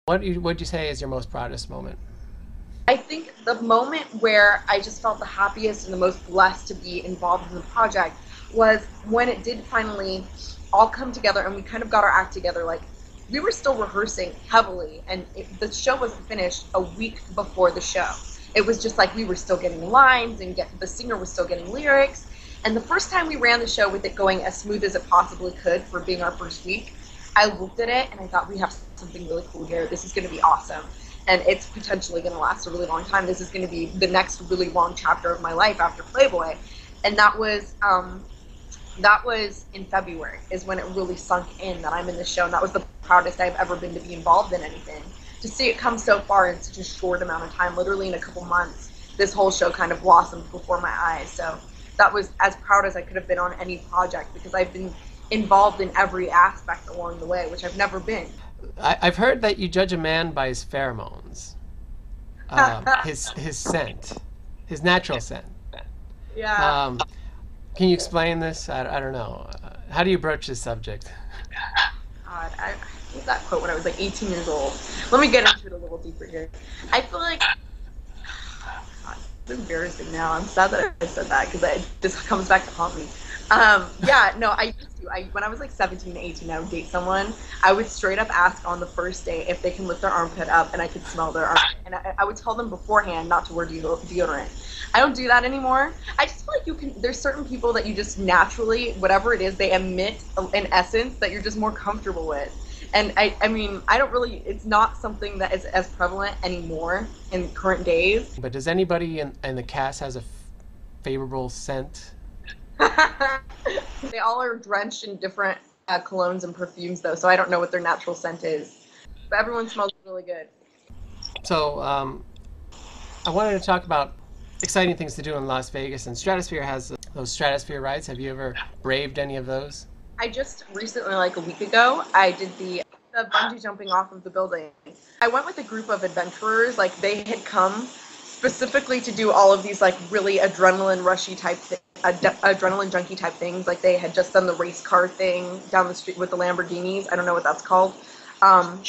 What'd you say is your most proudest moment? I think the moment where I just felt the happiest and the most blessed to be involved in the project was when it did finally all come together and we kind of got our act together. Like, we were still rehearsing heavily, and the show wasn't finished a week before the show. It was just like we were still getting lines and the singer was still getting lyrics. And the first time we ran the show with it going as smooth as it possibly could for being our first week, I looked at it and I thought, we have something really cool here. This is going to be awesome. And it's potentially going to last a really long time. This is going to be the next really long chapter of my life after Playboy. And that was in February is when it really sunk in that I'm in the show. And that was the proudest I've ever been to be involved in anything. To see it come so far in such a short amount of time, literally in a couple months, this whole show kind of blossomed before my eyes. So that was as proud as I could have been on any project because I've been involved in every aspect along the way, which I've never been. I've heard that you judge a man by his pheromones, his scent, his natural scent. Yeah. Um, can you explain this? I don't know. How do you broach this subject? God, I made that quote when I was like 18 years old. Let me get into it a little deeper here. I feel like, God, it's embarrassing now. I'm sad that I said that because it just comes back to haunt me. Yeah, no, I used to. When I was like 17, 18, I would date someone. I would straight up ask on the first date if they can lift their armpit up and I could smell their armpit. And I would tell them beforehand not to wear deodorant. I don't do that anymore. I just feel like there's certain people that you just naturally, whatever it is, they emit an essence that you're just more comfortable with. And I mean, I don't really, it's not something that is as prevalent anymore in current days. But does anybody in the cast has a favorable scent? They all are drenched in different colognes and perfumes, though, so I don't know what their natural scent is. But everyone smells really good. So I wanted to talk about exciting things to do in Las Vegas, and Stratosphere has those Stratosphere rides. Have you ever braved any of those? I just recently, like a week ago, I did the bungee jumping off of the building. I went with a group of adventurers. Like, they had come specifically to do all of these like really adrenaline rushy type adrenaline junkie type things. Like, they had just done the race car thing down the street with the Lamborghinis. I don't know what that's called. Um,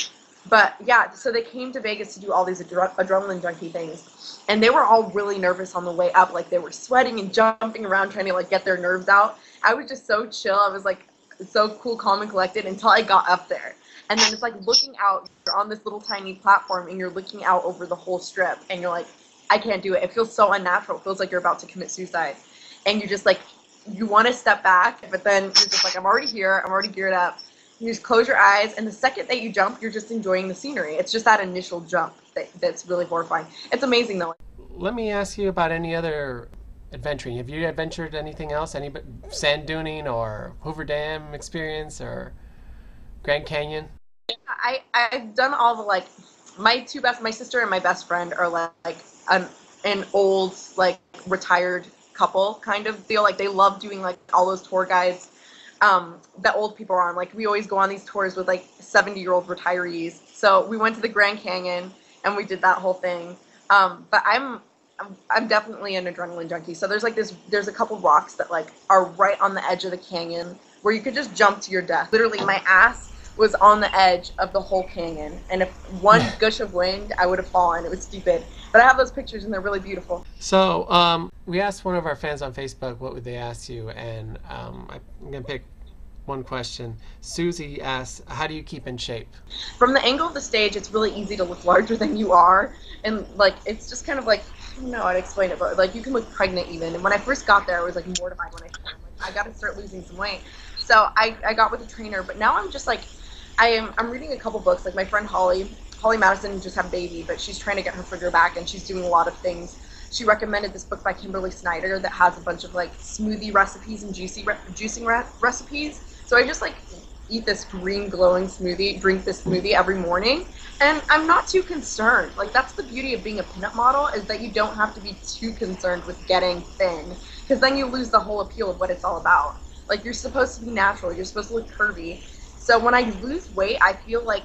but yeah, so they came to Vegas to do all these adrenaline junkie things. And they were all really nervous on the way up. Like, they were sweating and jumping around trying to like get their nerves out. I was just so chill. I was like so cool, calm, and collected until I got up there. And then it's like looking out, you're on this little tiny platform and you're looking out over the whole strip and you're like, I can't do it. It feels so unnatural. It feels like you're about to commit suicide. And you just like, you want to step back, but then you're just like, I'm already here. I'm already geared up. You just close your eyes. And the second that you jump, you're just enjoying the scenery. It's just that initial jump that's really horrifying. It's amazing though. Let me ask you about any other adventuring. Have you adventured anything else? Any sand duning or Hoover Dam experience or Grand Canyon? I've done all the like, my sister and my best friend are like an old like retired couple kind of deal. Like, they love doing like all those tour guides that old people are on. Like, we always go on these tours with like 70-year-old retirees. So we went to the Grand Canyon and we did that whole thing. But I'm definitely an adrenaline junkie. So there's a couple rocks that like are right on the edge of the canyon where you could just jump to your death. Literally, my ass was on the edge of the whole canyon, and if one gush of wind, I would have fallen. It was stupid. But I have those pictures, and they're really beautiful. So we asked one of our fans on Facebook what would they ask you, and I'm gonna pick one question. Susie asks, "How do you keep in shape?" From the angle of the stage, it's really easy to look larger than you are, and like it's just kind of like, I don't know how to explain it, but like you can look pregnant even. And when I first got there, I was like mortified when I started. Like, I got to start losing some weight. So I got with a trainer, but now I'm just like, I'm reading a couple books. Like, my friend Holly Madison just had a baby, but she's trying to get her figure back, and she's doing a lot of things. She recommended this book by Kimberly Snyder that has a bunch of like smoothie recipes and juicing recipes. So I just like eat this green glowing smoothie, drink this smoothie every morning, and I'm not too concerned. Like, that's the beauty of being a pinup model, is that you don't have to be too concerned with getting thin, because then you lose the whole appeal of what it's all about. Like, you're supposed to be natural, you're supposed to look curvy. So when I lose weight, I feel like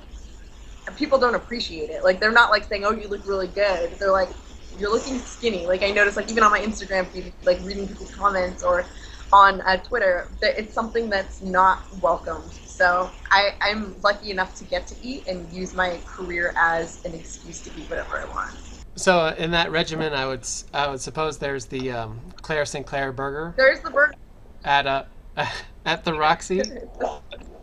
people don't appreciate it. Like, they're not like saying, oh, you look really good. They're like, you're looking skinny. Like, I noticed, like, even on my Instagram feed, like reading people's comments or on Twitter, that it's something that's not welcomed. So I'm lucky enough to get to eat and use my career as an excuse to eat whatever I want. So in that regimen, I would suppose there's the Claire Sinclair burger There's the burger. at at the Roxy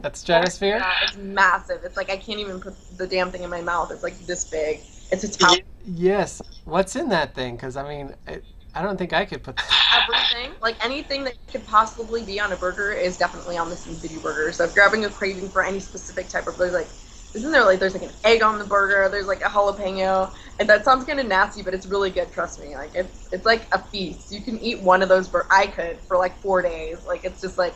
at Stratosphere. Yeah, it's massive. It's like I can't even put the damn thing in my mouth. It's like this big. It's Italian. Yes. What's in that thing? Because I mean, I don't think I could put. Everything, like anything that could possibly be on a burger, is definitely on the Sin City burger. So if you're having a craving for any specific type of burger, like there's like an egg on the burger, there's like a jalapeno, and that sounds kind of nasty, but it's really good. Trust me, like it's like a feast. You can eat one of those. I could for like 4 days. Like it's just like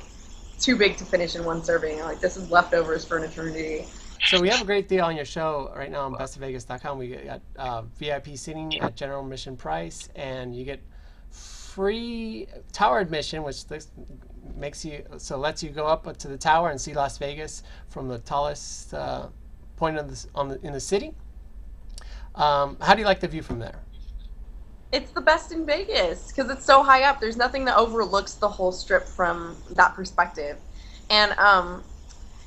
too big to finish in one serving. Like this is leftovers for an eternity. So we have a great deal on your show right now on bestofvegas.com. We got VIP seating at general admission price, and you get free tower admission, which lets you go up to the tower and see Las Vegas from the tallest point in the city. How do you like the view from there? It's the best in Vegas because it's so high up. There's nothing that overlooks the whole strip from that perspective. And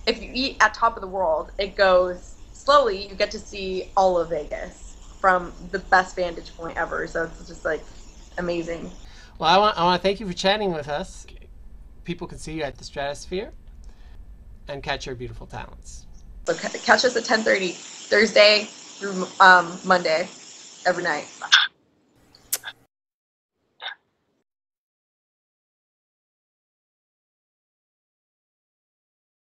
if you eat at Top of the World, it goes slowly. You get to see all of Vegas from the best vantage point ever. So it's just like amazing. Well, I want to thank you for chatting with us. People can see you at the Stratosphere and catch your beautiful talents. So catch us at 10:30 Thursday through Monday every night.